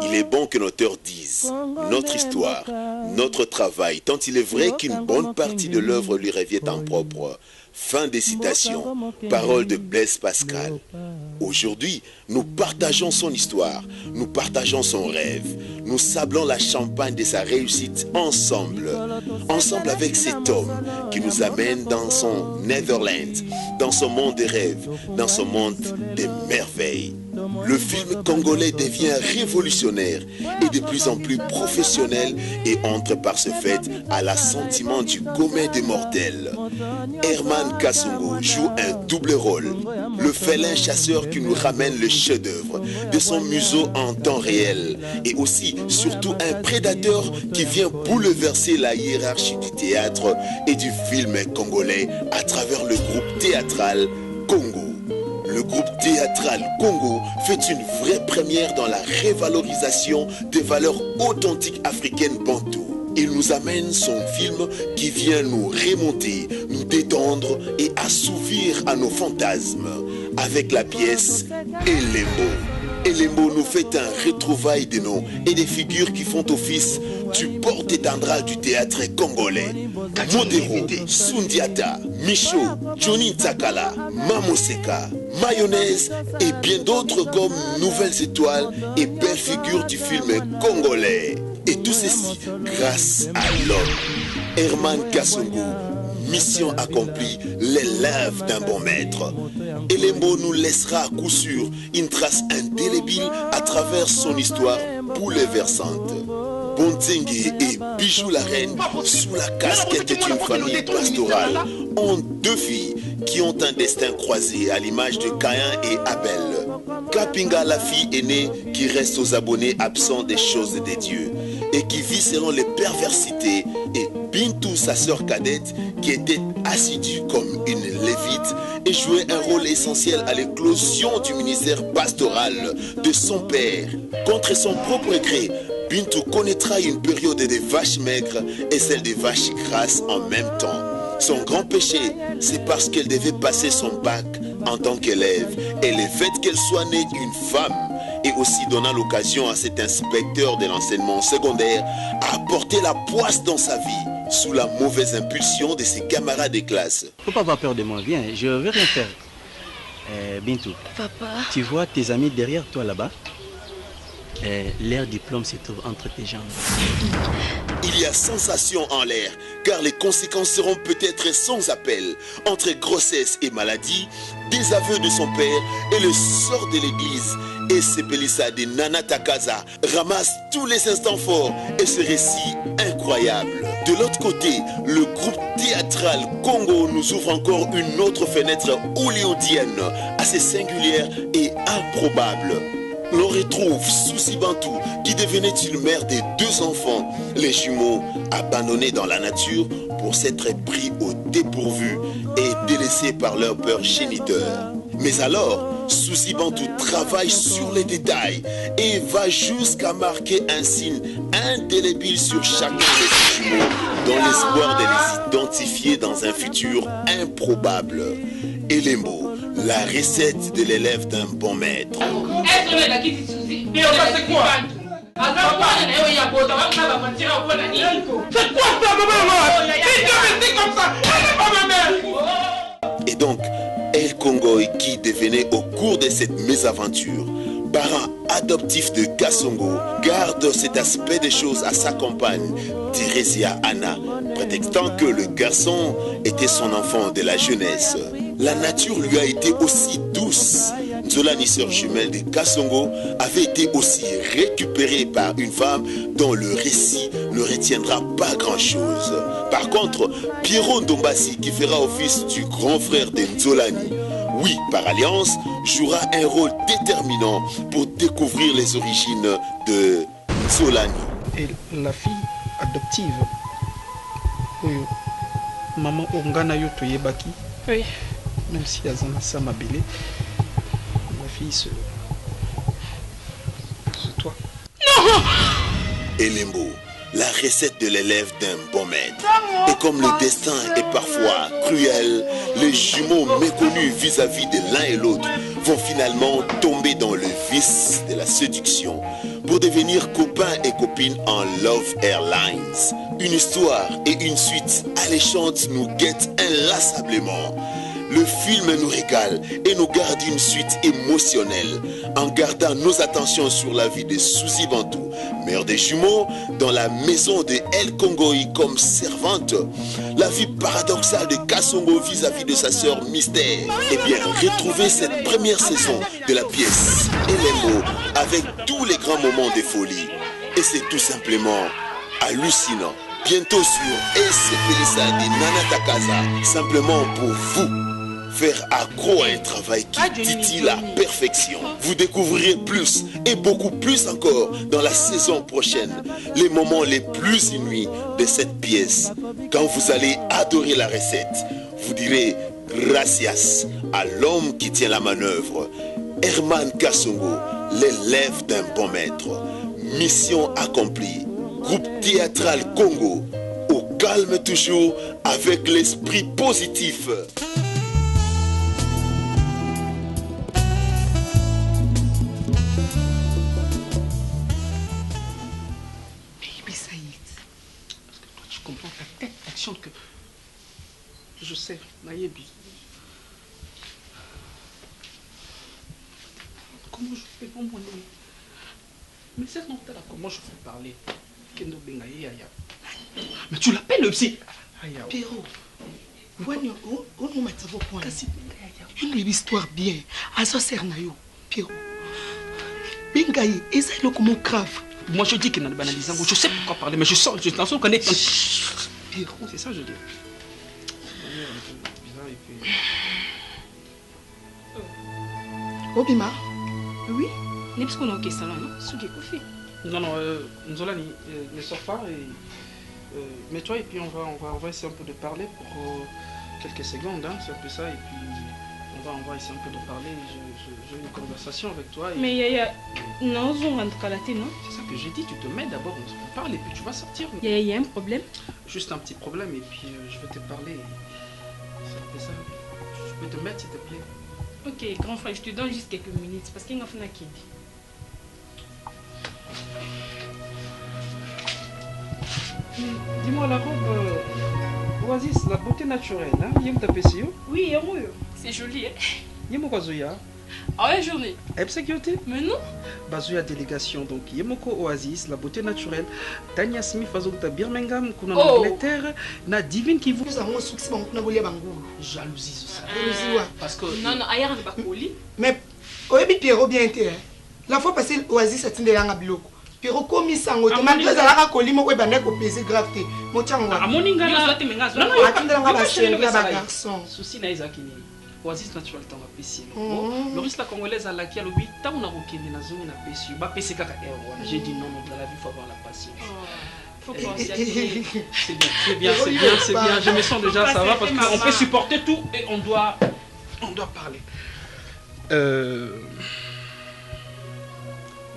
Il est bon que l'auteur dise notre histoire, notre travail, tant il est vrai qu'une bonne partie de l'œuvre lui revient en propre. Fin des citations, paroles de Blaise Pascal. Aujourd'hui, nous partageons son histoire, nous partageons son rêve, nous sablons la champagne de sa réussite ensemble avec cet homme qui nous amène dans son Netherlands, dans son monde des rêves, dans son monde des merveilles. Le film congolais devient révolutionnaire et de plus en plus professionnel et entre par ce fait à l'assentiment du commun des mortels. Herman Kasongo joue un double rôle. Le félin chasseur qui nous ramène le chef-d'œuvre de son museau en temps réel et aussi, surtout, un prédateur qui vient bouleverser la hiérarchie du théâtre et du film congolais à travers le groupe théâtral Congo. Le groupe théâtral Congo fait une vraie première dans la révalorisation des valeurs authentiques africaines bantou. Il nous amène son film qui vient nous remonter, nous détendre et assouvir à nos fantasmes avec la pièce Elembo. Elembo nous fait un retrouvaille des noms et des figures qui font office du porte-étendard du théâtre congolais. Modero, Sundiata, Micho, Johnny Ntakala, Mamoseka, Mayonnaise et bien d'autres comme nouvelles étoiles et belles figures du film congolais. Et tout ceci grâce à l'homme, Herman Kasongo. Mission accomplie, l'élève d'un bon maître. Elembo nous laissera à coup sûr une trace indélébile à travers son histoire bouleversante. Bonzengue et Bijou la reine, sous la casquette d'une famille pastorale, ont deux filles qui ont un destin croisé à l'image de Caïn et Abel. Kapinga, la fille aînée qui reste aux abonnés absents des choses des dieux et qui vit selon les perversités, et Bintou, sa sœur cadette, qui était assidue comme une lévite et jouait un rôle essentiel à l'éclosion du ministère pastoral de son père. Contre son propre gré, Bintou connaîtra une période des vaches maigres et celle des vaches grasses en même temps. Son grand péché, c'est parce qu'elle devait passer son bac en tant qu'élève et le fait qu'elle soit née d'une femme et aussi donnant l'occasion à cet inspecteur de l'enseignement secondaire à apporter la poisse dans sa vie sous la mauvaise impulsion de ses camarades de classe. Faut pas avoir peur de moi, viens, je vais rien faire. Bintou, papa, tu vois tes amis derrière toi là-bas? Leur diplôme se trouve entre tes jambes. Il y a sensation en l'air, car les conséquences seront peut-être sans appel. Entre grossesse et maladie, désaveu de son père et le sort de l'église. Et Sepelissa de Nana Takaza ramasse tous les instants forts et ce récit incroyable. De l'autre côté, le groupe théâtral Congo nous ouvre encore une autre fenêtre hollywoodienne, assez singulière et improbable. L'on retrouve Souci Bantou qui devenait une mère de 2 enfants, les jumeaux abandonnés dans la nature pour s'être pris au dépourvu et délaissés par leur père géniteur. Mais alors, Souci Bantou travaille sur les détails et va jusqu'à marquer un signe indélébile sur chacun de ses jumeaux dans l'espoir de les identifier dans un futur improbable. Elembo, la recette de l'élève d'un bon maître. Et donc, El Congo qui devenait au cours de cette mésaventure parent adoptif de Kasongo, garde cet aspect des choses à sa compagne, Thérésia Anna, prétextant que le garçon était son enfant de la jeunesse. La nature lui a été aussi douce. Nzolani, sœur jumelle de Kasongo, avait été aussi récupérée par une femme dont le récit ne retiendra pas grand-chose. Par contre, Pierrot Ndombasi, qui fera office du grand frère de Nzolani, oui, par alliance, jouera un rôle déterminant pour découvrir les origines de Nzolani. Et la fille adoptive, maman Ongana Yoto Yebaki, oui. Même si Azana Samabile, la fille c'est toi. Non! Elembo, la recette de l'élève d'un bon maître. Et comme le destin est parfois cruel, les jumeaux méconnus vis-à-vis de l'un et l'autre vont finalement tomber dans le vice de la séduction pour devenir copains et copines en Love Airlines. Une histoire et une suite alléchantes nous guettent inlassablement. Le film nous régale et nous garde une suite émotionnelle en gardant nos attentions sur la vie de Suzy Bantou, mère des jumeaux, dans la maison de El Kongoi comme servante. La vie paradoxale de Kasongo vis-à-vis de sa sœur Mystère. Eh bien, retrouvez cette première saison de la pièce LMO avec tous les grands moments de folie. Et c'est tout simplement hallucinant. Bientôt sur SPLSA de Nana Takaza, simplement pour vous. Faire accro à un travail qui titille la perfection. Vous découvrirez plus et beaucoup plus encore dans la saison prochaine. Les moments les plus inouïs de cette pièce. Quand vous allez adorer la recette, vous direz gracias à l'homme qui tient la manœuvre. Herman Kasongo, l'élève d'un bon maître. Mission accomplie. Groupe théâtral Congo. Au calme toujours avec l'esprit positif. Que je sais, Naïebi. Comment je fais pour mon nez? Mais c'est non, comment je fais parler? Mais tu l'appelles le psy? Pierrot, on m'a dit point. Une histoire bien. À ça sert Nayo, Pierrot. Bingaï, et c'est le comment grave. Moi je dis qu'il y a une banalisation. Je sais pourquoi parler, mais je sens qu'on est. C'est ça, je dis. Obima? Oui? N'est pas ce qu'on a au salon, non? Ce qui est coiffé. Non, Nzola ne sort pas. Mets-toi et puis on va essayer un peu de parler pour quelques secondes. Hein, c'est un peu ça. Et puis on va essayer un peu de parler. J'ai une conversation avec toi. Et... Mais Yaya, non, on rentre à la tête, non? C'est ça que j'ai dit. Tu te mets d'abord, on parle et puis tu vas sortir. Yaya, il y a un problème? Juste un petit problème et puis je vais te parler. C'est un peu ça. Je peux te mettre s'il te plaît. Ok, grand frère, je te donne juste quelques minutes parce qu'il y a un kid. Dis-moi la robe Oasis, la beauté naturelle, hein? Yem tapesio? Oui, c'est joli, hein? Yem Oazoya? Ah ouais, journée. Sécurité? Mais non. Bazoya délégation, donc Yemoko Oasis, la beauté naturelle. Tania Smith, Azokta Birmingham, Kuna Angleterre, na divine qui vous. Nous avons un succès, on a volé Bangou. Jalousie, ça. Parce que. Non, ailleurs, on va pas poli. Mais, oui, Pierrot, bien intérêt. La fois passée, Oasis, c'est une des langues à bloc. Pierrot, comme il s'en va, malgré ça, la colis, moi, ben, on pèse grave. Mon tiens, ah, mon ingala. Non, non, attends, on va chercher un garçon. Souci, Naïzakini. Oasis naturel tant va pécier. Le risque la congolaise à laquelle le 8 ans on a reconnu la zone a pécié. Bah pécier kaka j'ai dit non, dans la vie il faut avoir la patience. Faut penser à qui. C'est bien. Je me sens déjà ça va parce qu'on peut supporter tout et on doit parler.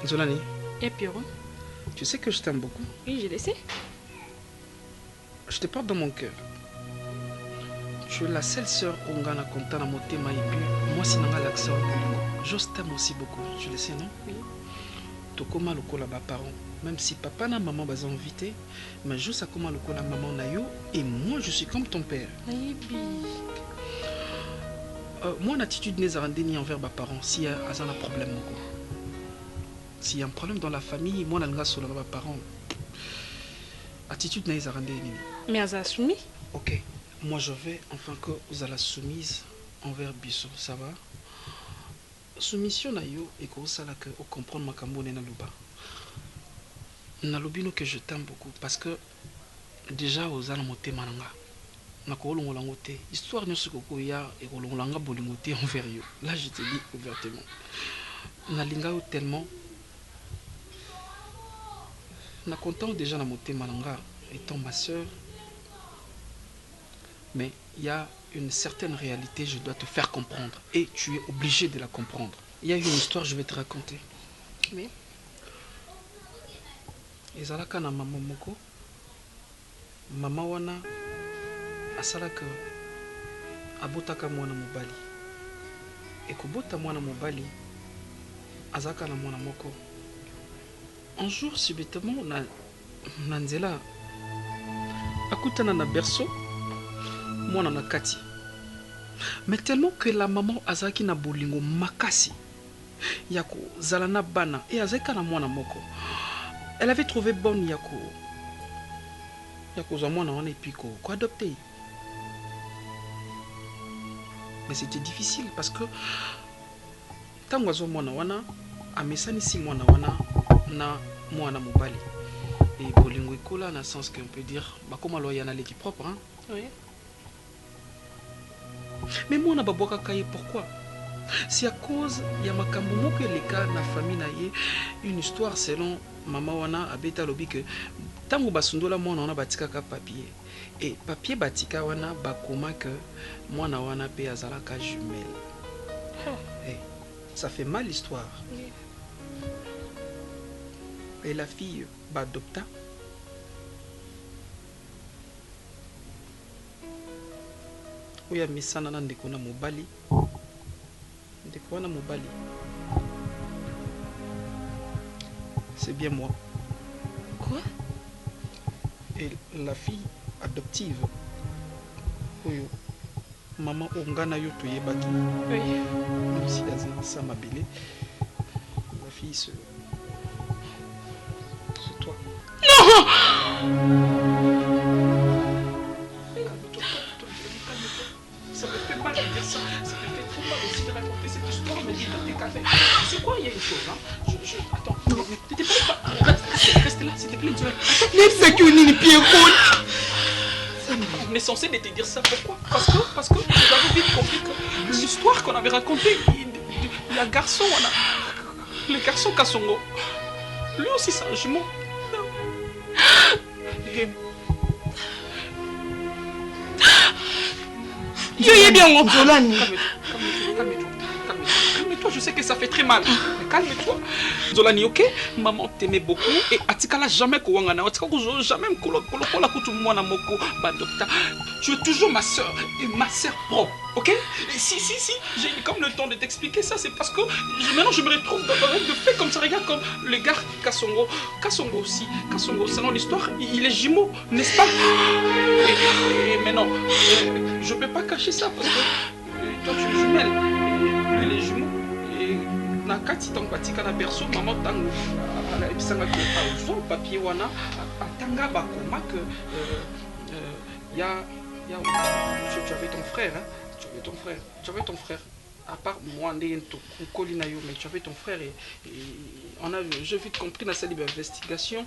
Zolani. Et Pierrot. Tu sais que je t'aime beaucoup. Oui, je le sais. Je te porte dans mon cœur. Tu es la seule sœur Ongana Kontana Motema et puis moi c'est Nanga l'accent je t'aime aussi beaucoup, tu le sais non? Oui. Tokoma lokola ba parents, même si papa na maman bas invité, mais juste à comment lokola maman na yo et moi je suis comme ton père. Moi l'attitude n'est rendue envers mes parents si y a un problème moko. S'il y a un problème dans la famille, moi nanga solo mes parents. Attitude n'est rendue. Mais à assumé. OK. Moi je vais enfin que vous allez soumise envers Bissot, ça va? Soumission na yo et que ça là que au comprendre makambo na luba. Na lobino que je t'aime beaucoup parce que déjà aux ana motema nanga. Na ko longola ngote, histoire nyoso ko ya et ko longola nga bolingote envers yo. Là je te dis ouvertement. Na linga yo tellement. Na content déjà na motema nanga étant ma sœur. Mais il y a une certaine réalité, je dois te faire comprendre. Et tu es obligé de la comprendre. Il y a une histoire, je vais te raconter. Oui. Ezalaka na maman moko. Maman wana asalaka abotaka mwana mobali. ekobota mwana mobali azaka na mwana moko. Un jour subitement na nzela akutana na berceau mwana na kati. Mais tellement que la maman azaki na bolingo makasi yako zala na bana et azaka na mwana moko. Elle avait trouvé bonne yako za mwana wana et puis ko adopter. Mais c'était difficile parce que tango azo mwana wana amesani si mwana wana na mwana mobali. Et bolingo ekola na sens qu'on peut dire bakoma loya na l'équipe propre hein. Oui. Mais moi, je pourquoi? C'est à cause il y a makambo que les cas na famille na ye une histoire selon maman wana abeta lobi que tango basundola mwana wana batika ka papier et papier batika wana bakoma que mwana wana pe azalaka jumelle. Hey, ça fait mal l'histoire. Oui. Et la fille adopta. Oya misana na ndeko na mobali. Ndeko wana mobali. C'est bien moi. Quoi? Et la fille adoptive. Oyo. Maman ongana yo toyebaki. Oui. Même si ça m'a belé. La fille c'est toi. Non! Ça me fait mal de dire ça. Ça me fait trop mal aussi de raconter cette histoire. Mais dis t'es café. C'est quoi, il y a une chose, hein? Attends, t'étais pas. Reste là, s'il te plaît. C'est que ni Pierrot. On est censé te dire ça. Pourquoi? Parce que vous avez vite compris que l'histoire qu'on avait racontée, il y a un garçon, le garçon Kassongo. Lui aussi, c'est un jumeau. Et... Dieu bien, mon Zolani. Calme-toi, je sais que ça fait très mal. Mais calme-toi. Zolani, ok? Maman t'aimait beaucoup et Atikala jamais kouangana. Atikala jamais kolokola kutumwana moko badopta. Tu es toujours ma soeur et ma soeur propre, ok? Et si, j'ai comme le temps de t'expliquer ça, c'est parce que maintenant je me retrouve dans un rêve de fait comme ça. Regarde comme le gars Kassongo. Kassongo aussi. Kassongo, selon l'histoire, il est jumeau, n'est-ce pas? Et maintenant, je peux pas cacher ça parce que toi tu es jumelle. Lui il est jumeau. Et nakati tango batika na berceau, maman tango ala ebisanga que par papier wana atanga bakoma que tu avais ton frère, hein? Tu avais ton frère. À part moi, mais tu avais ton frère et j'ai vite compris dans cette investigation.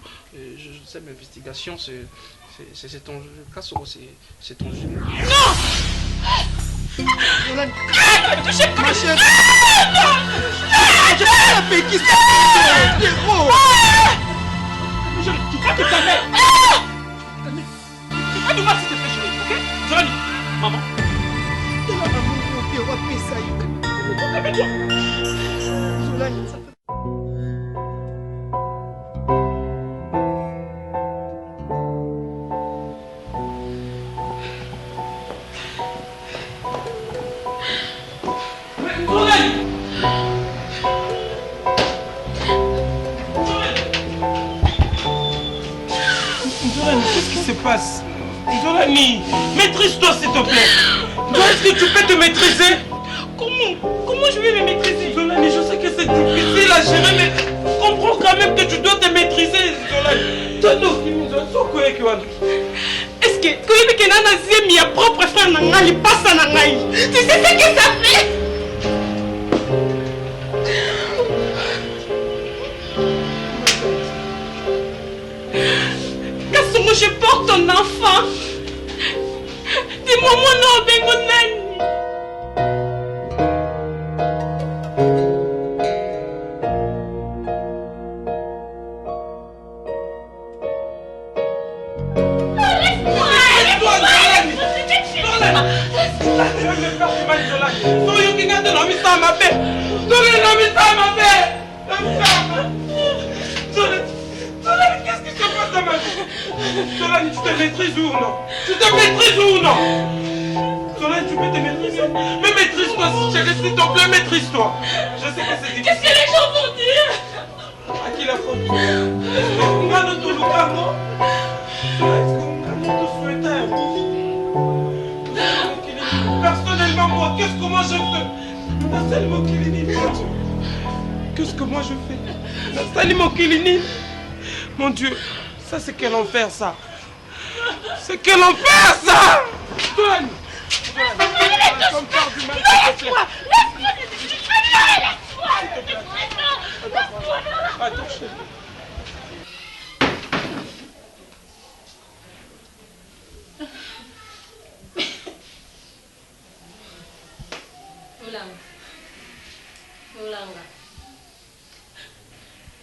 Cette investigation, c'est ton cas, c'est ton jumeau. Non! Ma chérie! Je vais la paix qui s'est Pierrot! Tu crois que ta mère... Tu vas nous voir si tu fais chérie, ok? Zolani, maman. Maman, Pierrot, paix ça y est. Calme-toi. Zolani, ça fait... Qu'est-ce qui se passe? Zolani, maîtrise-toi s'il te plaît. Est-ce que tu peux te maîtriser? Comment je vais me maîtriser? Zolani, je sais que c'est difficile à gérer, mais comprends quand même que tu dois te maîtriser, Zolani. Est-ce que tu es mon propre frère Nangali passe à Nangali? Tu sais ce que ça fait? Kassongo, je porte ton enfant. Dis-moi mon nom, Bengonani. Qu'est-ce qui se passe dans ma vie? Zolani, tu te maîtrises ou non? Tu te maîtrises ou non? Solène, tu peux te maîtriser. Mais maîtrise-toi, chérie, s'il te plaît, maîtrise-toi. Je sais que c'est difficile. Qu'est-ce que les gens vont dire? À qui la faute? Est-ce qu'on va nous tout le cas, non? Est-ce qu'on va nous tout souhaiter? Personnellement, moi, qu'est-ce que moi je fais? Nassali Mokilini, mon Dieu. Qu'est-ce que moi je fais? Nassali Mokilini. Mon Dieu, ça c'est quel enfer, ça. C'est quel enfer, ça. Donne. Laisse-moi. Attends, chérie.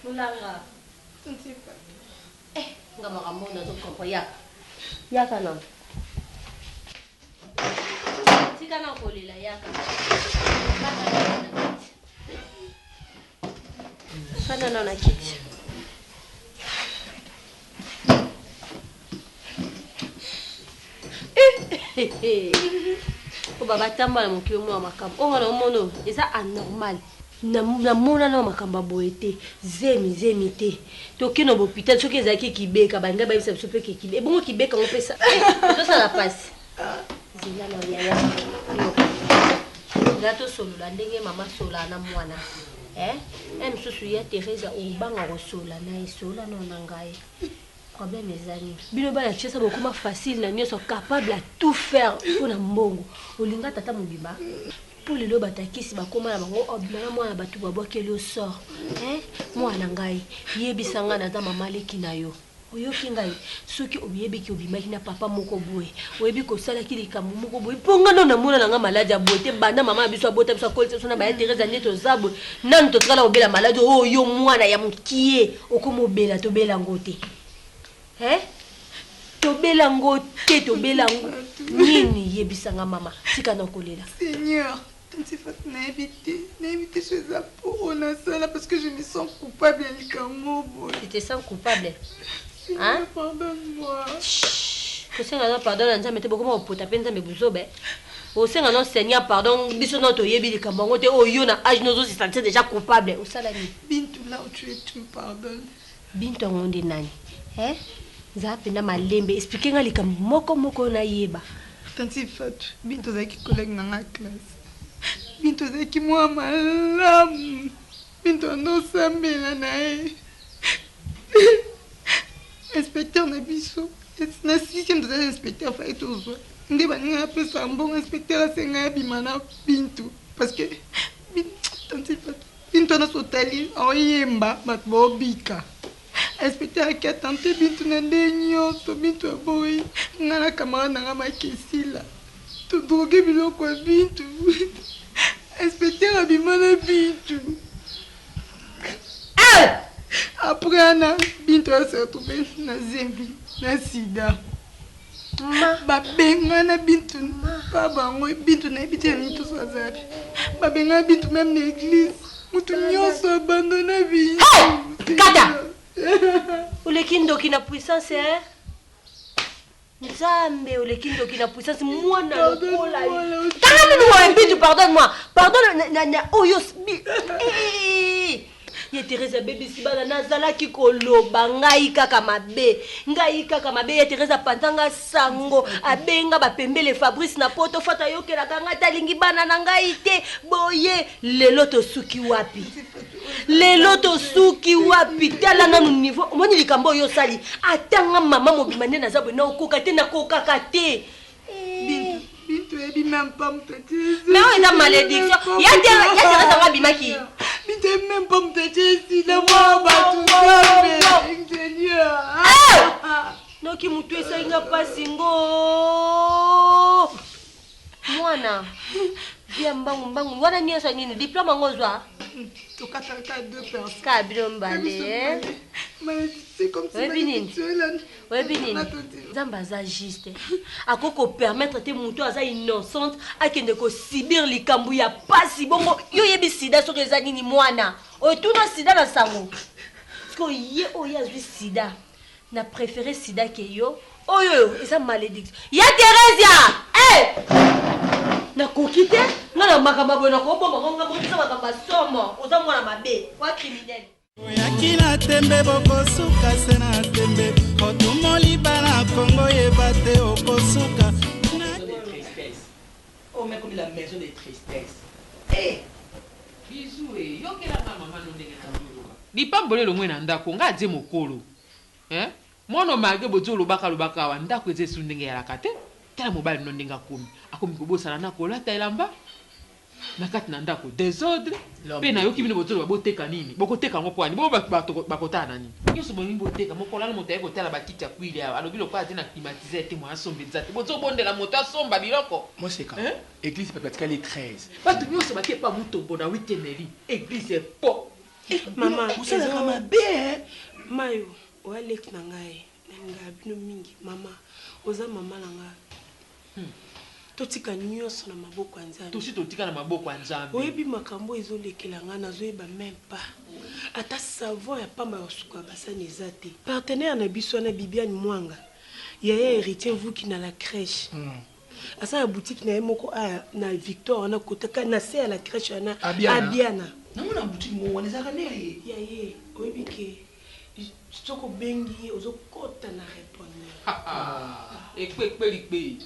Mulanga. Nga makambo na zokompo yaka. Yaka non. Tika na kolela yaka. Fana na kiti. O baba tamba mon kilo mo makambo. O ngana mono, eza anormal. Na mona na makamba boete zemi te tokino bopital soki ezaki kibeka banga bayisa biso pe kibeka bongo kibeka ngo pesa ça la passe zila na yaya gato solola ndenge mama sola na mwana msusu ya Teresa obanga kosola na isola no na ngai problème ezali bino bana chesa bokoma facile na nyoso capable à tout faire pour na mbongo olinga tata mobima pour les lobes attaqués, c'est comme la bango obligé moi na batu babo kelo sort moi na ngai yebisanga na ta mama leki na yo oyo kingai soki oyebi ki obimaki na papa moko boye oyebi ko sala ki likambo moko boye ponga no na mona nga malade ya bote banda mama biso bota biso kolite so na ba Teresa neto zabo nan to trala obela malade oyo mwana ya mukie okomo bela to bela ngote to bela ngote to bela nini yebisanga mama tika na kolela Seigneur. C'est n'invité chez Apo, on a ça là parce que je me sens coupable. Tu te sens coupable? Hein? Pardonne-moi. Que Seigneur pardonne, on a beaucoup de potes à peine mais vous obé. Au Seigneur Seigneur pardon, biso notre yebi de kambango te oyo na âge nous se sentir déjà coupable. Au salami. Bintou là où tu es, tu me pardonnes. Bintou ngonde nani? Zape na malembe expliquer nga likambo moko na yeba. Tanti Fatou, Bintou zaki collègue dans la classe. Bintou zaki moi malamu. Bintou no sambela nae. Inspecteur na biso. Na 6e de inspecteur fa etozwa. Nde baninga apesa mbongo inspecteur asenga bimana Bintou parce que Tanti Fatou, Bintou na sotali oyemba bato bobika. Inspecteur qui a tenté Bintou na ndenyoso Bintou aboyi ngana camarade na makesila to drogué biloko Bintou. Inspecteur abimana Bintou. Après Anna Bintou s'est retrouvée na Zembi na sida. Babenga na Bintou pa bango Bintou na habité na Bintou Swazari. Babenga Bintou même na église. Mutu nyoso abandonné Bintou. Kata. Olekindo kina puissance Nzambe olekindo kina puissance mwana lokola. Pardonne-moi Bintou, pardonne-moi. Pardonne na oyo Ye Teresa baby sibana nazala ki koloba ngai kaka mabe ye Teresa pantanga sango abenga bapembele Fabrice na poto fata yokela kanga talingi bana na ngai te boye lelo to suki wapi tala na niveau moni likambo yo sali atanga mama mobimane na zabo na okoka te na kokaka te Bintou ebi même pas me têter. Mais on est dans malédiction. Ya Teresa va bimaki. Bintou ebi même pas me têter si la moi ba tout Seigneur. Noki mutu esainga pasingo. Mwana. Via mbangu wana niasa nini diplôme ngozwa. To kataka 2 personnes. Ka bilombale. Mais c'est comme si Webinini. Zamba za juste. Akoko permettre te mutu aza innocente akende ko sibir likambu ya pasi bongo yo yebi sida so reza nini mwana. O tuna sida na sango. Parce que ye oya zwi sida. Na préféré sida ke yo. Oyo eza malédiction. Ya Teresa. nakoki te nga na makambo boye nakobomba ngo nga mokisa makambo asomo oza mwana mabe wa criminel oyaki na tembe bokosuka se na tembe otumoli bana kongo yeba te okosuka mais comme la maison de tristesse. Bisou yokela mama no ndenge tandulo lipambole lomwe na ndako ngaje mokolo mono mage bozo lobaka wa ndako eze su ndenge ya lakate tala mobile no ndenge akomi kobosana na kolata elamba na kati na ndako désordre pe na yoki bino bozo baboteka nini bokoteka ngo pwani bo bakotana nani nyuso bo boteka mokola moto yeko tala bakiti ya kwili ya alobi lokwa te na climatiser te mo asombe nzate bozo bondela moto asomba biloko moi c'est quand église peut-être les 13 parce que nyuso batie pas mutombo na 8e mairie église est po mama usala kama be mayo oalek na ngai nga bino mingi mama oza mama na ngai totika nyonso na maboko ya nzambe tosi totika na maboko ya nzambe oyebi makambo ezolekela ngai nazoyeba même pas ata savon ya pamba ya suka basani eza te partenaire na biso na Bibiane Mwanga yaya héritier vuki na la crèche asa ya boutique na ye moko na Victor na kotaka na se ya la crèche na Abiana namona boutique mo wana ezaka nere yaye oyebi ke soko bengi ozokota na répondeur ekpe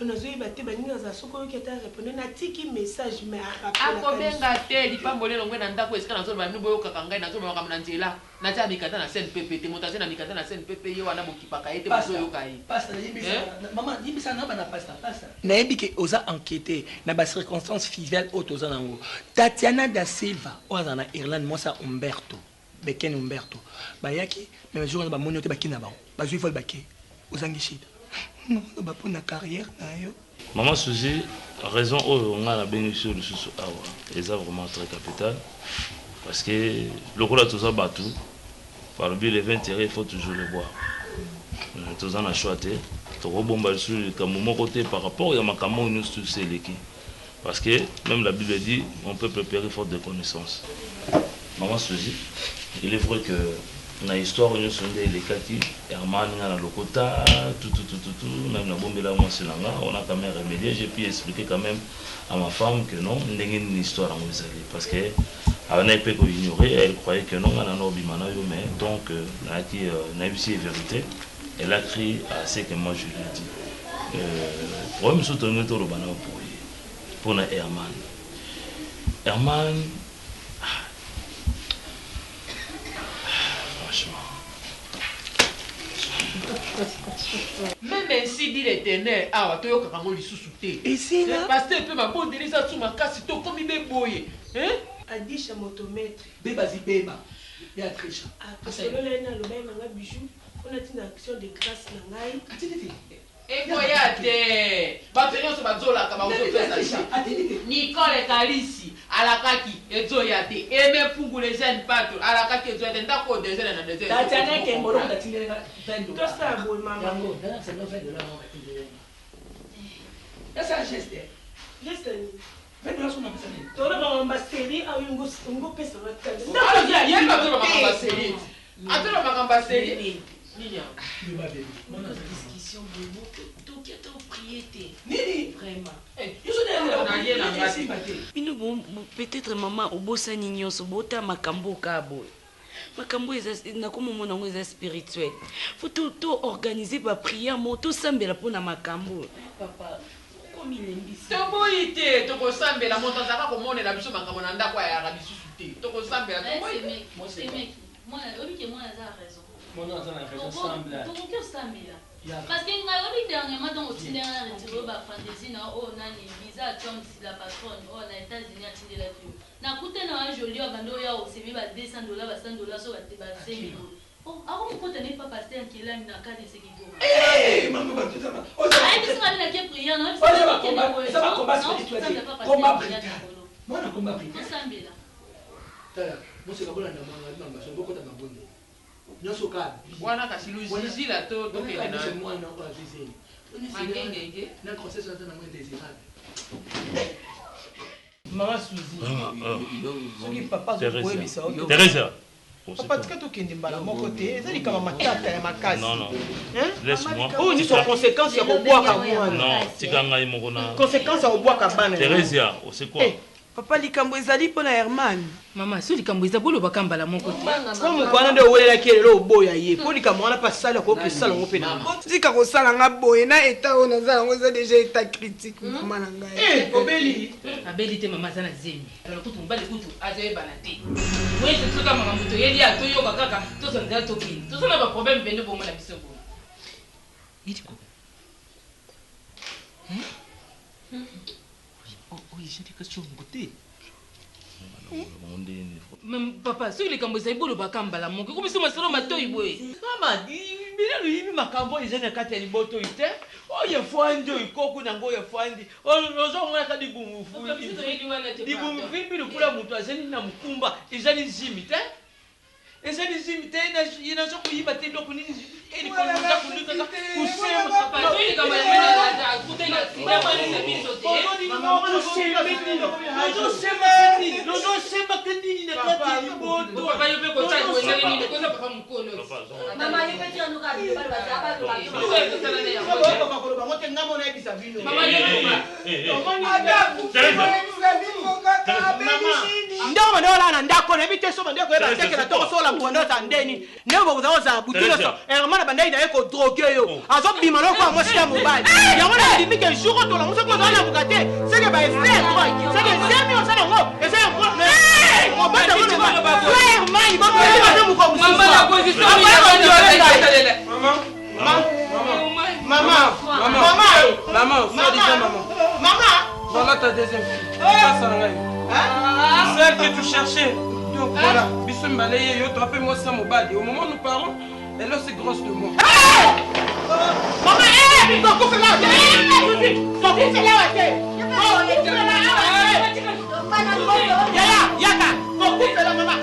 nazoyeba te baninga za soko oyoki ata répondeur natiki message mais akobenga te lipambole longwe na ndako esika nazoloba bino boyokaka ngai nazoloba makambo na nzela natia mikata na scène pepe te moto azie na mikata na scène pepe ye wana bokipaka ye te bozoyoka ye mama yebisa na bana pasta nayebi ke oza enquêté na bacirconstance fidèle oyo toza nango Tatiana da Silva oyo aza na Irlande mwasa Umberto Beken Umberto bayaki mais jour na bamoni oyo te bakina bango bazwi vol bake ozangi shida non pour na carrière na yo maman Suzy raison oyo nga na bengi sur le sous awa eza vraiment très capital parce que lokola toza batu par le biais des intérêts il faut toujours le voir toza na choix te tokobomba sur likambo moko te par rapport ya makambo oyo nyonso toseleki parce que même la Bible dit on peut préparer faute de connaissance maman Suzy il est vrai que na histoire nyonso nde elekaki Herman nga na lokota tout même na bombela mwasi na nga on a quand même remédié j'ai pu expliquer quand même à ma femme que non ndenge ni histoire yango ezali parce que avana epe ko ignorer elle croyait que non nga na nobima na yo mais donc nayaki nayebisi vérité elle a crié à ce que moi je lui ai dit problème so tongo toloba na pour na Herman même ainsi dit l'éternel awa toyokaka ngo lisusu te paster mpe mabondeli eza su makasi tokomi beboye adisha motomètre bebazi beba Beatrice asololai na lobai nanga bijou mpona ntina action de grâce na ngai ekoya te bato nyonso bazolaka bazopesa Nicole Kalisi alakaki ezoya te eme pungula jeune bato alakaki ezoya te ndako désert na désert Tatiana Kembolo ndatindeleka tosala boye mama esa geste tolobanga baseri ngopesa atolo makambo aseri discussion de mots toki ata oprie te nini vraiment bino peut-être mama obosani nyonso bota makambo ka boye makambo nakomomona yango eza spirituel fo to-organise bapriere mo tosambela mpona makambo papa toboyi te tokosambela moto azalaka komonela biso makambo na ndako ayaka bisusu te tokosambela parce que ngai obi dernièrement donc otindela na retiro ba fantaisie na o nani visa comme si la patronne o na États-Unis atindela tu nakute na un joli bando ya osebi ba $200 ba $100 so ba 5000 oh ako mokota ne pas pasteur kelani na kade se kigo maman ba tout ça ai tu vas aller que prier non ça va combat spirituel combat prière moi na combat prière sambela tala mo se kabola na mama so bokota na bonne nyonso ka wana kasi luzizi la to tokele na mwana ko azizeni mangenge na grossesse na moins désirable Maman Suzy soki papa Teresa Papa, tu as dit mbala mon côté, ça dit comme ma tata et ma casse. Non, non. Laisse-moi. Oh, ni son conséquence ya ko bois ka moi. Non, tikanga imokona. Conséquence ya ko bois ka bana. Theresia, c'est quoi? Papa likambo ezali pona Herman. Mama, so likambo eza bolo bakamba la mon côté. Comme quoi nde olela kelelo boya ye. Po likambo wana pa sala ko sala ngo pena. Tika ko sala nga boye na état on azala ngo za déjà état critique mama na ngai. Obeli. Abeli te mama sana zemi. Alors kutu mbali kutu azoye banate. Moi je soka mama muto yeli atoyo kaka to sonda to kin. To sona ba problème bende bo mona biso bo. Yiti ko. Oui, j'ai des questions de beauté. Même papa, si les cambos sont beaux, bakamba la monque. Comme si ma sœur m'a toy boy. Maman, il lui ma cambo ils ont qu'à tenir boto ité. Oh il faut un dieu, il coco nango il faut un dieu. Oh nous on a qu'à dire boum fou. Di boum fou le kula muto azeni na mukumba, izali zimite. Ezali zimite na ina zo kuyiba te ndoko nini. Ele kono za kunuka kusema papa, il kama yana kutena kama ni biso te. Maman, je sais pas que tu n'es pas dit boto. Papa, il peut ça ko ezali ni ko za papa mukolo. Mama, il peut dire nous ka bi ba ba ba ba. Mama, ndako ndola na ndako na bite so ndako eba tekela to so la bondo ta ndeni nebo kuzaoza butula so hermana bandai na eko droguer yo azo bima no kwa mosi ya mobile yango na limike jour to la mosi ko na bukate c'est que ba faire quoi c'est que c'est mieux ça non et c'est un problème on va te dire hermana il va te dire ko mama la position Maman, voilà ta deuxième fille. Celle que tu cherchais. Donc voilà, Bissou Malaye, yo, tu appelles moi ça mon badi. Au moment où nous parlons, elle est aussi grosse de moi. Maman, faut que là, faut que là, Yaka, faut que là, maman.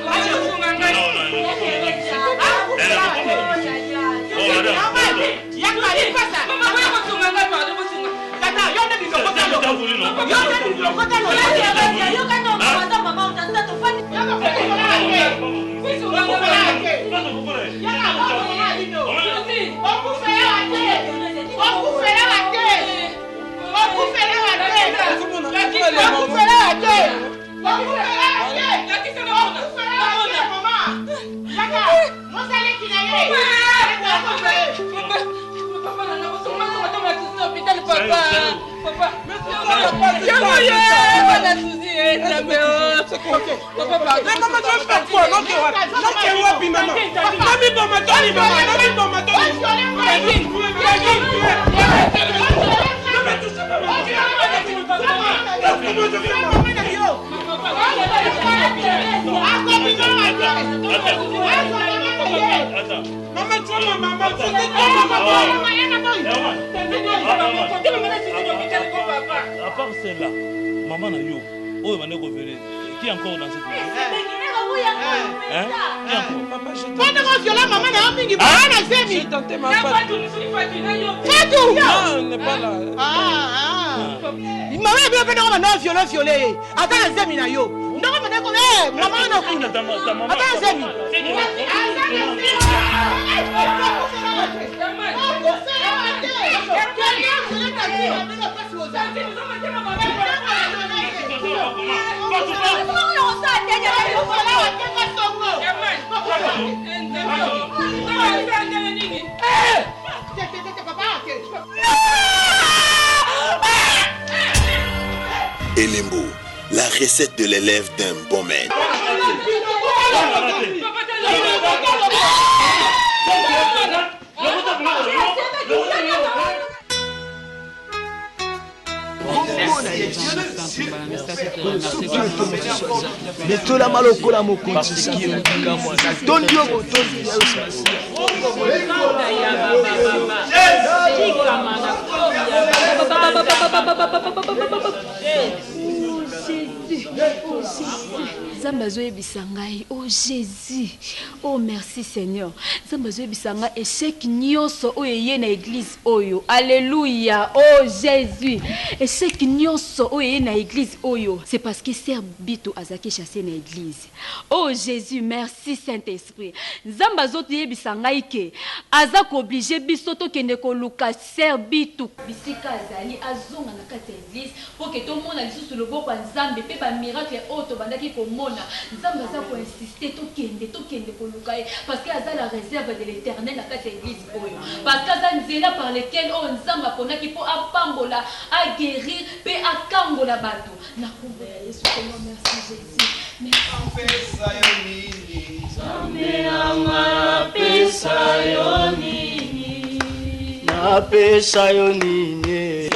À part celle-là, maman n'a eu. Oh, il m'a dit qui est encore dans cette maison? Hein? Qui est encore? Papa, je j'ai tenté ma femme. Non, elle n'est pas là. Maman est bien venue à violer. Attends, les amis, yo. Non, maman, attends, les amis. Elembo, la recette de l'élève d'un bon maître. Metola malokola mokonzi ski kamwa tondio motondi ya Jésus. Jésus. Oh Jésus. Zambazoe bisangai. Oh Jésus. Oh merci Seigneur. Zambazoe bisanga échec nyonso oyeye na église oyo. Alléluia. Oh Jésus. Échec nyonso oyeye na église oyo. C'est parce que Sœur Bito azaki chassé na église. Oh Jésus, merci Saint-Esprit. Zambazote ye bisangai ke azak obligé biso to kende ko luka Sœur Bito. Bisika azali azonga na kati ya église pour que tout le monde lisusu loboko nzambe pe ba miracle auto bandaki komona. Nzambe aza ko insister to kende ko luka parce que aza la réserve de l'Éternel na kati ya église oyo. Parce que aza nzela par lequel o nzamba ponaki po apambola, a guérir pe akangola bato. Na kombo ya Yesu Seigneur, merci Jésus. Napesa yo nini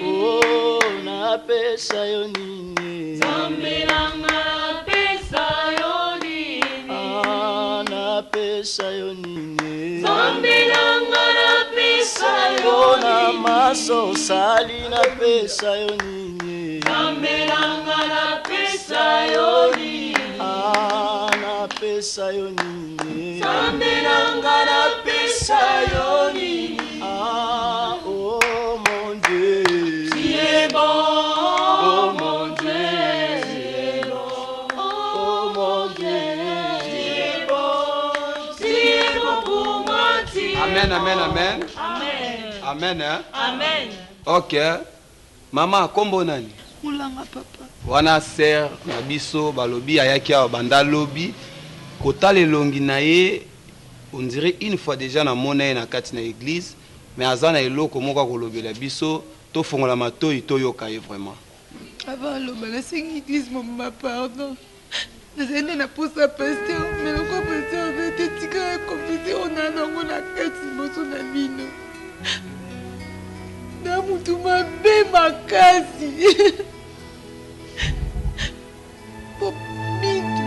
oh napesa yo nini napesa yo nini na maso sali napesa yo nini napesa yo nini ah oh mon Dieu tu es bon oh mon Dieu tu es bon oh mon Dieu tu es bon pour moi. Amen, amen, amen. Amen. Amen, hein? Amen. Ok. Maman, kombo nani? Mulanga papa. Wana ser na biso balobi ayaki awa banda lobi kotala elongi na ye on dirait une fois déjà na mona ye na kati na église mais aza na eloko moko akolobela biso tofongola matoi toyoka ye vraiment. Avant loba nasengi église mama pardon. Nazende na posa pasteur mais loko pasteur vete tika confesser onana ngona kati moso na bino. Na mutu mabe makasi. Po bitu.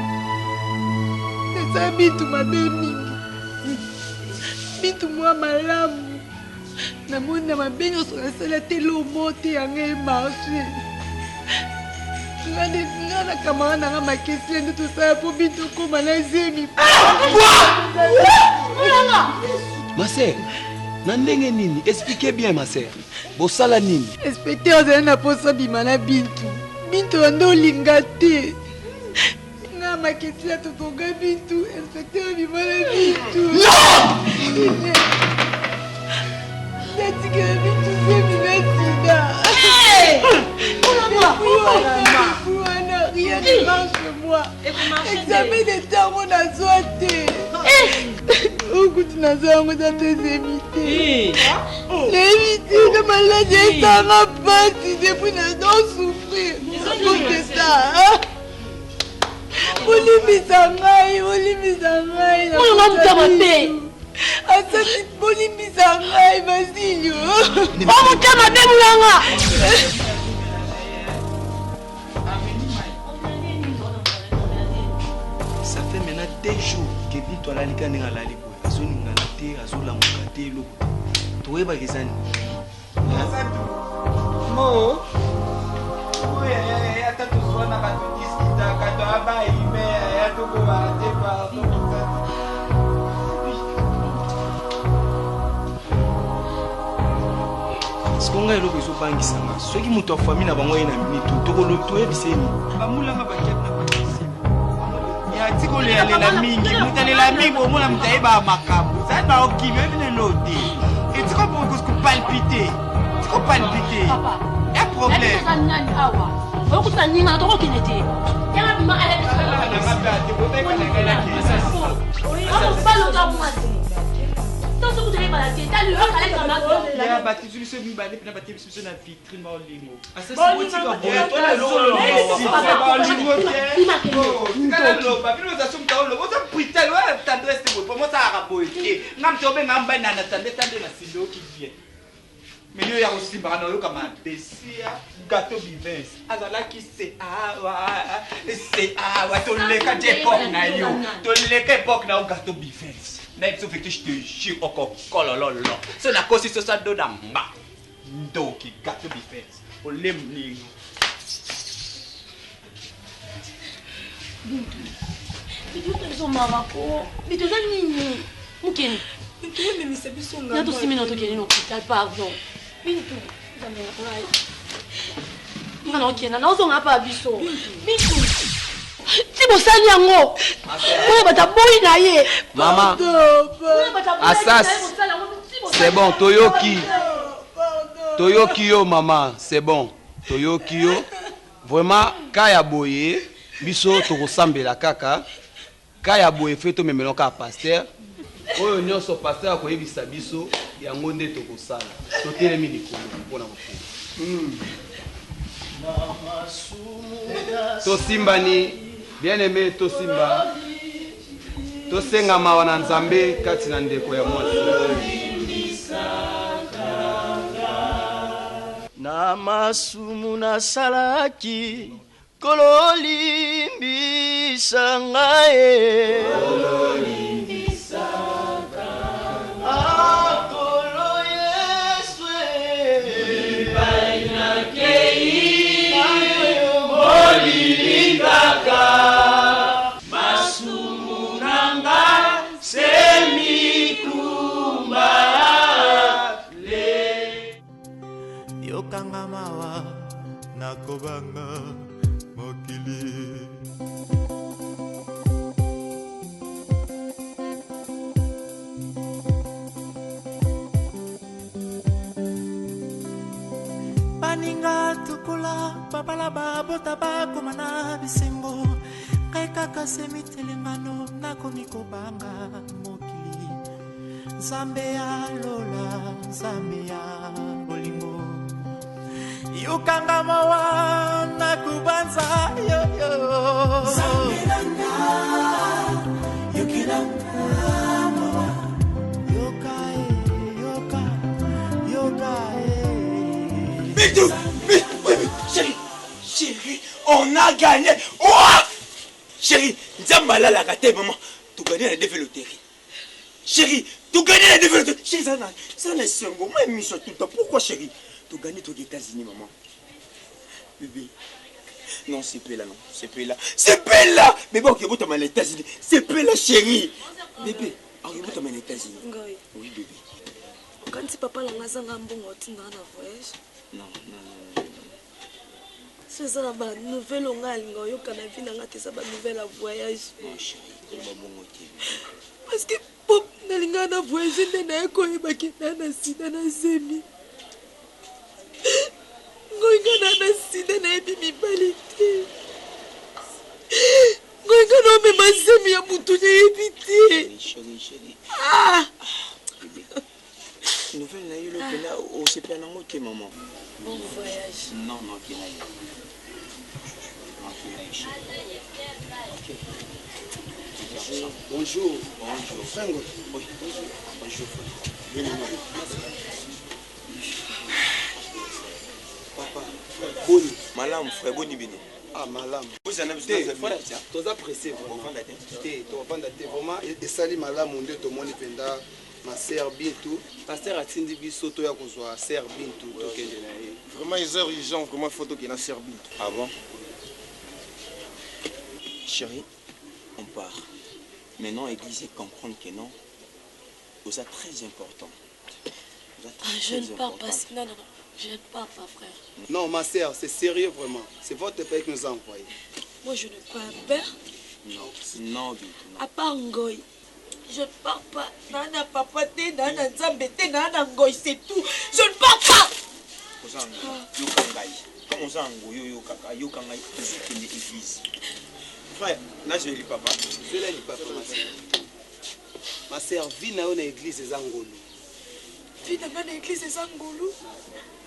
Nasa bitu mabe mingi. Bitu mwa malamu. Na mona mabe nyonso nasala te lomo te yango marché. Ngana kamara nanga makesi nde tosala po bitu koma na zemi. Ma sœur, na ndenge nini? Expliquez bien ma sœur. Bosala nini? Inspecteur azali na posa bima na Bintu. Bintu ande olinga te. Nga makesi ya totonga Bintu. Inspecteur bima na Bintu. Non! Natikela Bintu zemi na sida. Depuis wana rien ne marche chez moi. Examen d'état on a zoité. Okuti nazo yango za tezemi te. L'évité de maladie est en rapati depuis nazo souffrir. C'est ça. Olimbisa ngai. Asati bolimbisa ngai Basilio. Omutama be mulanga. Ça fait maintenant 2 jours que Bito alali kaninga lali boy. Azoningana te, azolamuka te loko. Toyeba kezani. Mo. Oya tatu swana ka tudiskita ka to abaime ya to ko ate pa to. Sikonga eloko ezobangisanga. Soki moto ya famille na bango ye na mitu tokolo toyebiseni. Bamulanga baketna ya tikolo ya lela mingi mutalela mingi omona mutayeba makambo zaba okimi ebine lodi etiko pour palpiter tiko palpiter ya problème okuta ninga toko kinete ya bima ala ya batizu biso mibale mpena batie biso na vitrine baolingo loba bino ozaso mutu aoloba oza mpritale oya tendresse te boye po mosalaka boye te nga mutu obenga mbani na tande na sinde oki bien mais yo ya kosimbaka na oyoka madesia gato bivins azalaki se awa toleka te époque na yo toleka époque na yo gato bivins na biso fekte je te jure oko kolololo so nakosi so sadona mba ndoki gato bivins olem nini Bintu za nini? Mukeni. Ya tosimi na tokeni na hôpital, pardon. Bintu. Nga na okenda na ozonga pa biso. Bintu. Ti bosali yango. Oyo bataboyi na ye. Mama. Asas. C'est bon, Toyoki. Toyoki yo, maman. C'est bon. Toyoki yo. Vraiment, kaya boye. Biso tokosambela kaka. Kaya boye fe to memelo ka pasteur. Oyo nyonso pasteur akoyebisa biso yango nde tokosala. Totelemi likolo mpona kofunga. Tosimbani, bien aimé Tosimba. Tosengama wana Nzambe kati na ndeko ya mwasi. Na masumu nasalaki kololimbisa ngai akolo Yesu bainakei molingaka masumu nanga semikumba le yokanga mawa nakobanga mokili baninga tukula babala babota bakomana bisengo kai kaka semitelengano nakomi kobanga mokili Nzambe ya lola Nzambe ya bolingo yokanga mawa nakubanza yoyo Zambelanga yokilanga mawa yoka Bintou, chérie, on a gagné. Oh! Chérie, Nzambala la gâté, maman. Tu gagnes la développerie. Chérie, tu gagnes la développerie. Chérie, ça n'a pas moi, mis sur tout le temps. Pourquoi, chérie? Tu gagnes aux États-Unis, maman. Bébé. Non, c'est pas là, non. C'est pas là. C'est pas là. Bébé, ok, vous t'as mal aux États-Unis. C'est pas là, chérie. Bébé, ok, vous t'as mal aux États-Unis. Oui, bébé. Quand tu papa l'a ngasa ngambongo tinda na voyage. Non. C'est ça ba nouvelle onga lingo yo kana vina ngate ça ba nouvelle voyage. Non chérie, c'est pas bon ok. Parce que pop na linga na voyage na ko ibaki na sida na zemi. Ngoinga na sida na ebi mibalite. Ngoinga no me mazemi ya mutu na ebite. Chérie. Ah! Nouvelle na yo le pena au CP na ngo ke maman. Bon voyage. Non, qui n'a eu. Bonjour. Frère. Oui. Bonjour. Papa, Boni. Malam, frère Boni Bini. Ah, malam. Vous en avez frère. Tu as apprécié vraiment. Vraiment, et sali malam, on dit tout le monde penda. Ma sœur Bintou, pasteur atindi biso to ya kozwa sœur Bintou to kende na ye. Vraiment ils heures urgent comment photo qui na sœur Bintou. Ah bon? Chérie, on part. Maintenant église et comprendre que non. C'est très important. Je ne pars pas, non, je ne pars pas frère. Non ma sœur, c'est sérieux vraiment. C'est votre père qui nous a envoyé. Moi je ne pars pas. Non Bintou. À part Ngoy. Je ne pars pas. Nana papa te, nana Nzambe te, nana Ngoy, c'est tout. Je ne pars pas. Comment ça yo kaka yo kanga toujours une église. Frère, là je lis papa. Je lis papa ma sœur vit na église ezangolo. Vit na église ezangolo.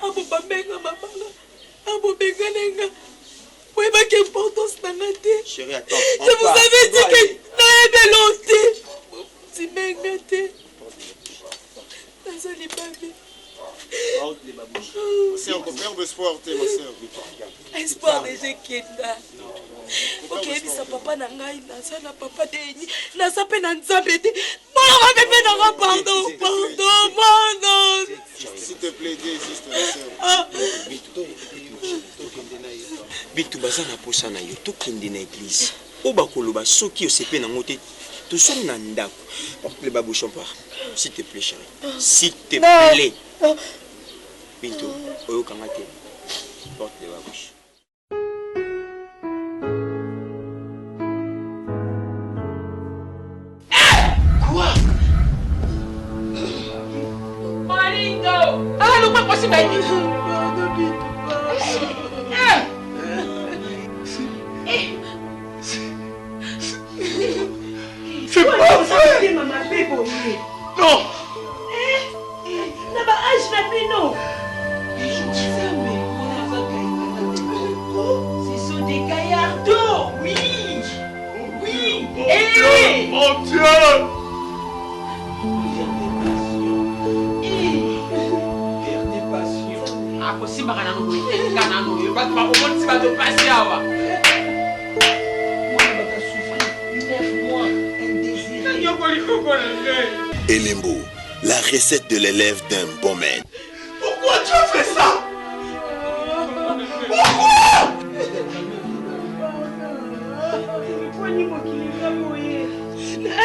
Abo bamenga mabala. Abo benganenga. Oui, mais quelle importance n'a pas. Chérie, attends. Je vous avais dit que n'a pas l'autre. Si m'engagez. Nazali baby. C'est un peu perdre espoir, ma soeur. Espoir de Jekenda. Ok, ça papa n'a pas ça n'a papa déni. N'a ça peine à Nzambe. Bon, on va me faire pardon. S'il te plaît, Dieu existe, ma soeur. Bitu bazana posa na yo tokende na église. Oba koloba soki osepe na ngote tout sommes na ndako. Porte le babouchon par. S'il te plaît chérie. S'il te plaît. Bintu, oyo kamate. Porte le babouche. Quoi? Marindo! Ah, non, pas possible. C'est pas vrai! Non! Ce sont des gaillards, oui! Oui! Mon Dieu! Akosimba kana no boite kana no yo bato ba komoni ba to passer awa. Moi va souffrir 9 mois indésiré. Elembo, la recette de l'élève d'un bon maître. Pourquoi tu as fait ça? Pourquoi?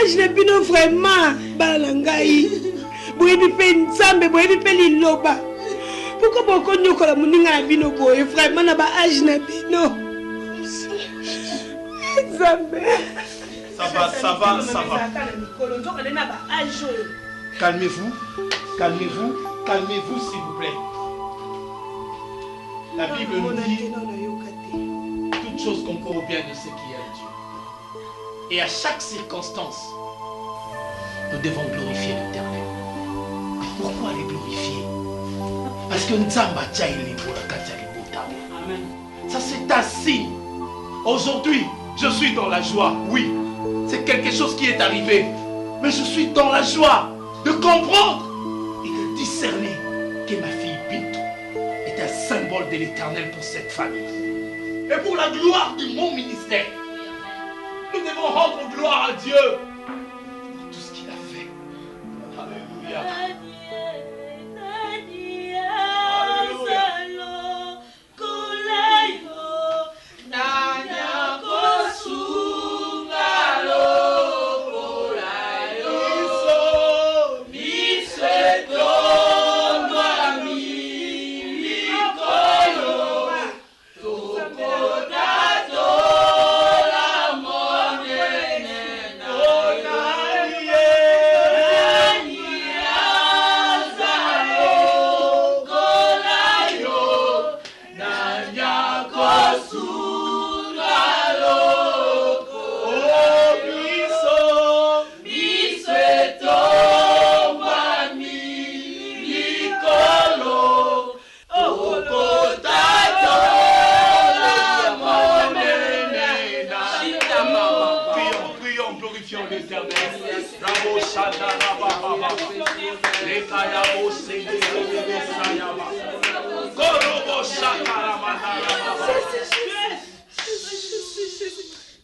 Je n'ai plus vraiment balangai. Boyebi pe nzambe, boyebi pe liloba. Pourquoi beaucoup de gens moninga bino boye vraiment na ba âge na bino. Nzambe. Ça va. Calmez-vous, calmez-vous s'il vous plaît. La Bible nous dit toute chose concourt au bien de ceux qui aiment Dieu. Et à chaque circonstance, nous devons glorifier l'Éternel. Mais pourquoi les glorifier? Parce que Nzamba tcha il est pour la katia. Ça c'est un signe. Aujourd'hui, je suis dans la joie, oui. C'est quelque chose qui est arrivé. Mais je suis dans la joie de comprendre et de discerner que ma fille Bintou est un symbole de l'Éternel pour cette famille. Et pour la gloire de mon ministère, nous devons rendre gloire à Dieu pour tout ce qu'il a fait. Alléluia.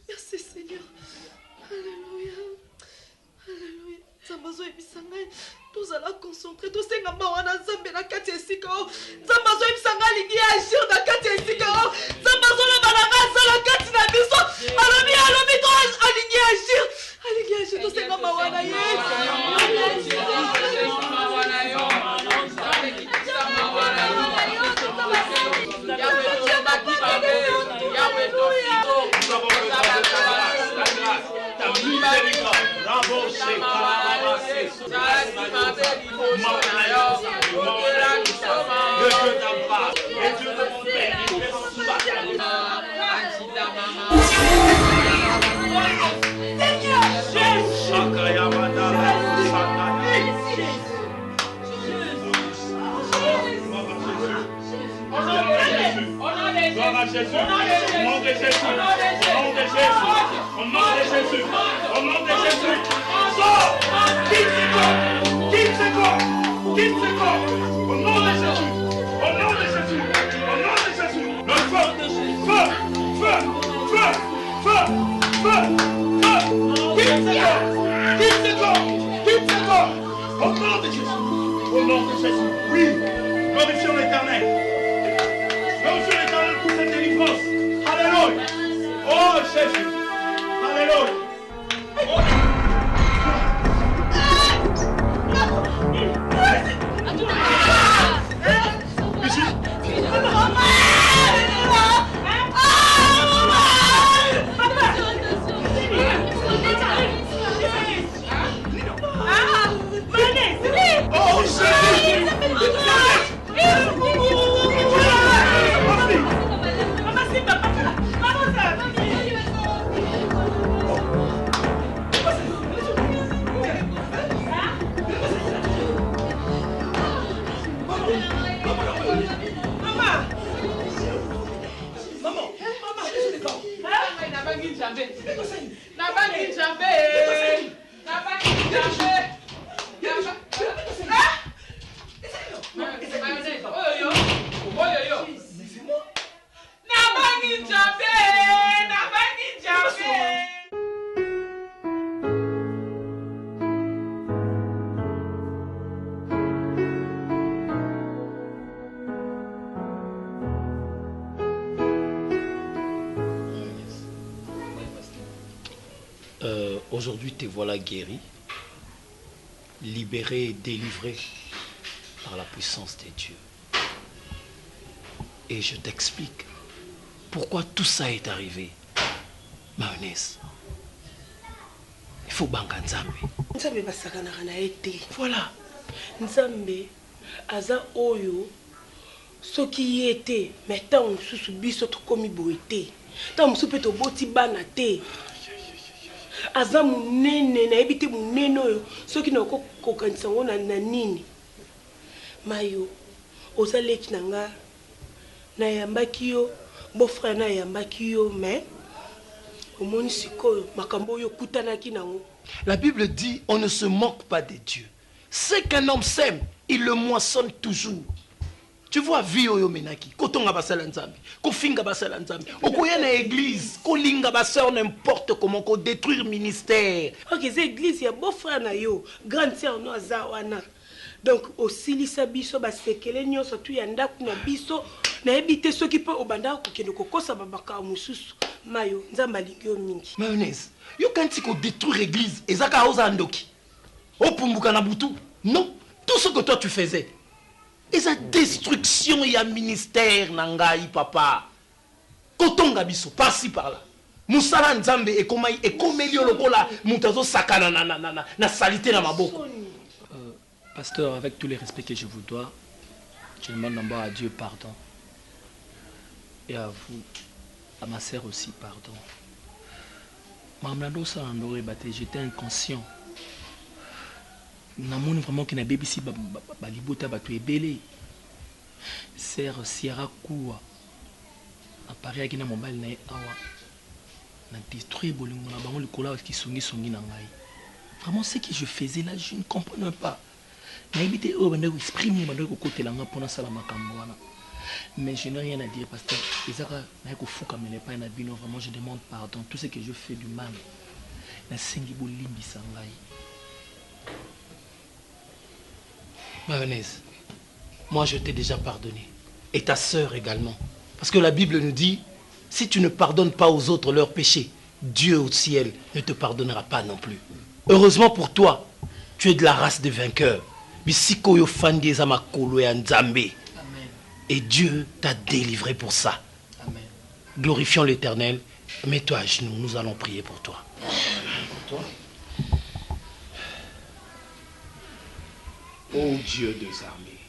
Merci Seigneur. Alléluia. Alléluia. Zambazo ebisangai. Tous allons concentrer. Tous ces gambas wana zambe na kati esika. Zambazo ebisangai lingi agir na kati esika. Zambazo na balanga sala kati na biso. Alobi to alingi agir. Alingi agir tous ces gambas wana ye. Gloire à Jésus. Au nom de Jésus. Au nom de Jésus. Au nom de Jésus. Au nom de Jésus. Sors. Quitte ce corps. Quitte ce corps. Quitte ce corps. Au nom de Jésus. Au nom de Jésus. Au nom de Jésus. Le feu. Feu. Feu. Feu. Feu. Feu. Feu. Quitte ce corps. Quitte ce corps. Quitte ce corps. Au nom de Jésus. Au au nom de Jésus. Oui, glorifions l'Éternel. Glorifions l'Éternel pour cette délivrance. Alléluia. Oh Jésus. Alléluia. Aujourd'hui, te voilà guéri, libéré et délivré par la puissance de Dieu. Et je t'explique pourquoi tout ça est arrivé. Mayonnaise. Il faut banka nzambe. Nzambe basakanaka na ye te. Voilà. Nzambe aza oyo soki ye te mais ntango mosusu biso tokomi boye te. Ntango mosusu mpe toboti bana te. Aza munene nayebi te munene oyo soki nakokokanisa ngo na nini. Mayo oza leki na nga nayambaki yo beau-frère nayambaki yo mais omoni sikoyo makambo oyo okutanaki nango. La Bible dit on ne se moque pas de Dieu. Ce qu'un homme sème, il le moissonne toujours. Tu vois, vie oyo menaki, kotonga basala nzambi, kofinga basala nzambi, okoya na église, kolinga baseur n'importe comment, ko détruire ministère. Ok, c'est église ya beau-frère na yo, grande sœur no aza wana. Donc osilisa biso basekele nyonso tu ya ndaku na biso, na ebite soki pe obanda kokende kokosa babaka mususu. Mayo, nzamba lingi yo mingi. Mayonnaise, yo kanti ko détruire église, ezaka oza ndoki. Opumbuka na butu. Non, tout ce que toi tu faisais. Et sa destruction y a ministère nangai papa. Kotonga biso par-ci par-là. Musala nzambe et komelio lokola mutazo sakana na salité na maboko. Pasteur, avec tous les respects que je vous dois, je demande d'abord à Dieu pardon. Et à vous, à ma sœur aussi pardon. Mamlando sa andore bate, j'étais inconscient. Namoni vraiment que na BBC balibota batu ebele. Sœur Sierra Koua a paré akina mobile na awa. Na détruit bolingo na bango likola ki songi na ngai. Vraiment ce que je faisais là, je ne comprenais pas. Na ebité o bande exprimer bande ko côté la nga pona sala makambo wana. Mais je n'ai rien à dire pasteur. Ezaka na ko fuka mais pas na bino, vraiment je demande pardon tout ce que je fais du mal. Na sengi bolimbisa ngai. Mayonnaise, moi je t'ai déjà pardonné. Et ta sœur également. Parce que la Bible nous dit, si tu ne pardonnes pas aux autres leurs péchés, Dieu au ciel ne te pardonnera pas non plus. Heureusement pour toi, tu es de la race des vainqueurs. Et Dieu t'a délivré pour ça. Amen. Glorifions l'Éternel. Mets-toi à genoux, nous allons prier pour toi. Pour toi. Ô Dieu des armées,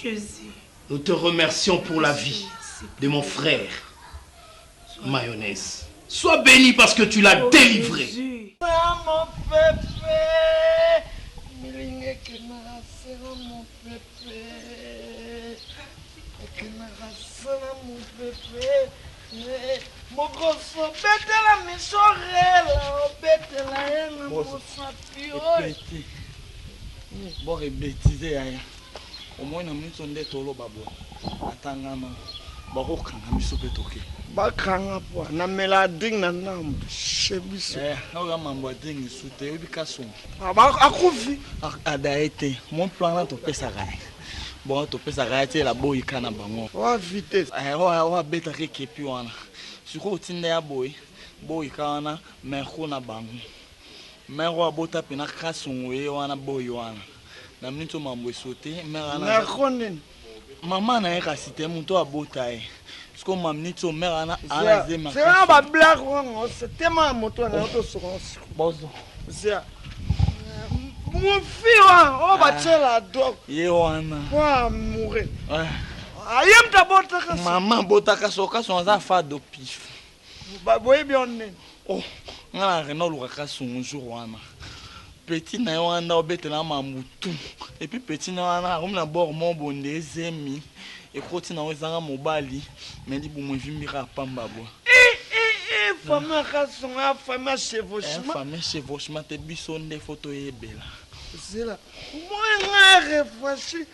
Jésus, nous te remercions pour la vie de mon frère Mayonnaise. Sois béni parce que tu l'as délivré. Bon, bêtise, au moins, on a mis son dé tolo babo. Attends, bakokanga biso mpe toke bakanga po na melading na nambo chez biso oyo mambo adingi su te oyebi kasongo akufi adaye te mon plan wana topesaka ye bon topesaka ye te elaboyika na bango oa vitesse oyo abetaka ekepi wana sikoyo otinda ya boye boyika wana mero na bango mero abota mpena kasongo ye wana boyi wana na miniti mambo esote mero nini mama na ye kasi te moto abota ye siko maminiti o mère ana anazema c'est un ba blague wango c'est tellement moto na auto sokonsi bozo c'est mon fils on va tirer la dog ye wana wa mourir ayem ta bota ka mama bota ka soka so za fa do pif ba boye bien ne oh ngala rena luka ka songo jour wana petit na wana obetela mamutu et puis petit na wana comme na bord mon bonde zemi et koti na wezanga mobali mais di bomo vimbira pamba bo famille kasonga famille chevauchement famille chevauchement te biso nde photo yebela c'est là moi nga réfléchi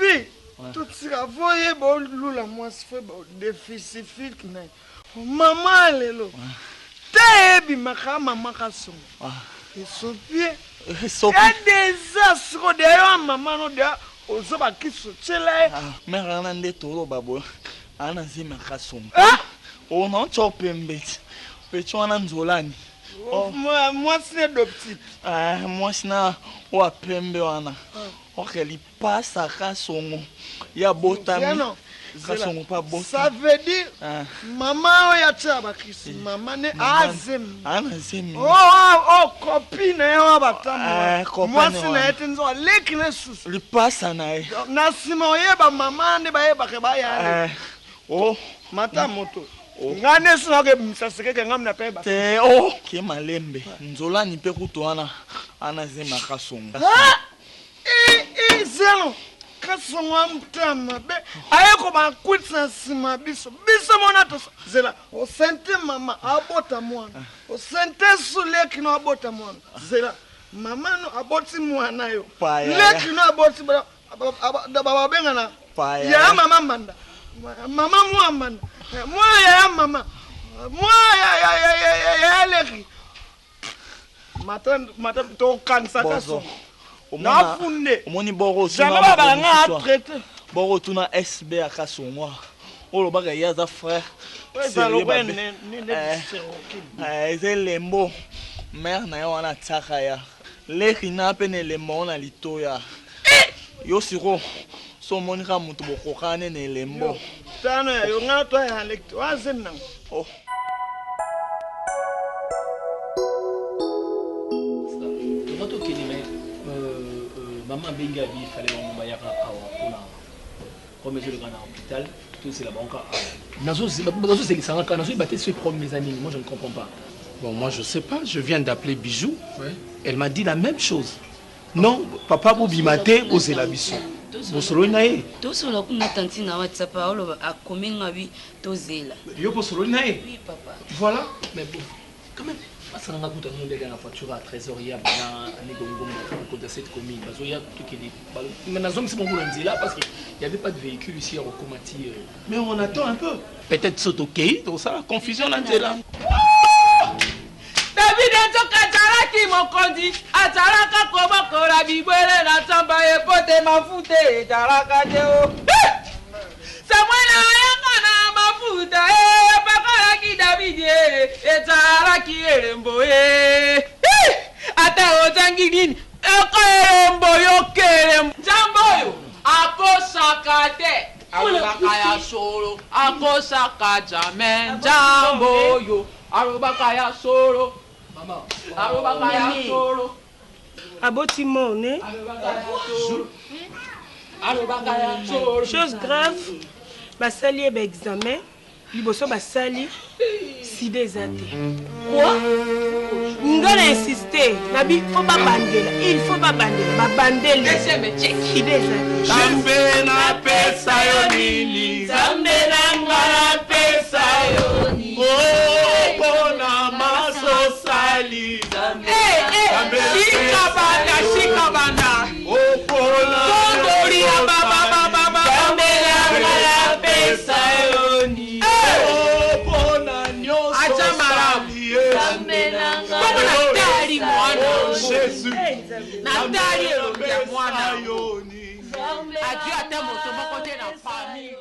vie tout ça voyez bon lula moi se fait déficit physique na maman lelo tebi maka maman kasonga et son pied et des as ko de maman no de ozoba kiso chele mère ana nde tolo babo ana zima kasonga o non chopembe petit wana nzolani moi c'est adoptif moi sina wa pembe wana okeli pasa kasongo ya botami kasongo pa bota ça veut dire maman ya chaba kisi maman ne azem anazem oh copine ya batamu moi sina etenzo lekine susu li pasa nae na sima oyeba maman ne bayeba ke baya oh mata moto ngane sina ke msaseke ke ngamna peba te oh ke malembe nzolani pe kuto ana zema kasongo zelo kasongo mtama be ayeko ba kwitsa sima biso mona to zela o sente mama abota mwana o sente suleki no abota mwana zela mama no aboti mwana yo leki no aboti baba benga na ya mama manda mama mwana ya mama ya leki mata to kansa kasongo na funde omoni boro tuna ba nga traité boro tuna SB akasongwa olo baga yaza frère c'est lembo mère na wana tsaka ya leki na pene lembo na litoya yo siro so moni ka mutu bokokane ne lembo tana yo nga to ya lecto azen nang oh maman bengabi fallait on va y avoir comme je le grand hôpital tout c'est la banque nazo c'est les sangs quand nazo batté sur mes amis moi je ne comprends pas bon moi je sais pas je viens d'appeler Bijou elle m'a dit la même chose non papa bobimate ozela biso bosolo nae tosolo kuna tanti na WhatsApp olo akomenga bi tozela yo bosolo nae oui papa voilà mais bon quand même parce qu'on a goûté à nous les gars la voiture à trésorier à Négongo côté cette commune parce qu'il y a tout qui est mais dans zone c'est bon pour là parce qu'il y avait pas de véhicule ici à Rokomati mais on attend un peu peut-être s'autoquer tout ça confusion là David Ntokatara mokondi ataraka koboko la bibwele na tamba epote mafute taraka deo Samuel ayanga na mafuta pakala ki David etaraki elembo ata otangi nini elembo yokelem jamboyo akosakate alobakaya solo akosaka jamen jamboyo alobakaya solo aboti mone chose grave basali eba examen liboso basali sida eza te nga na insiste nabi fo babandela il faut babandela babandeli sida eza te Zambe na pesa yo nini Zambe na nga pesa yo nini Bona maso sali shika banda Kondori ya baba Zambe na nga pesa natali elongi ya mwana adieu ata moto moko te na famille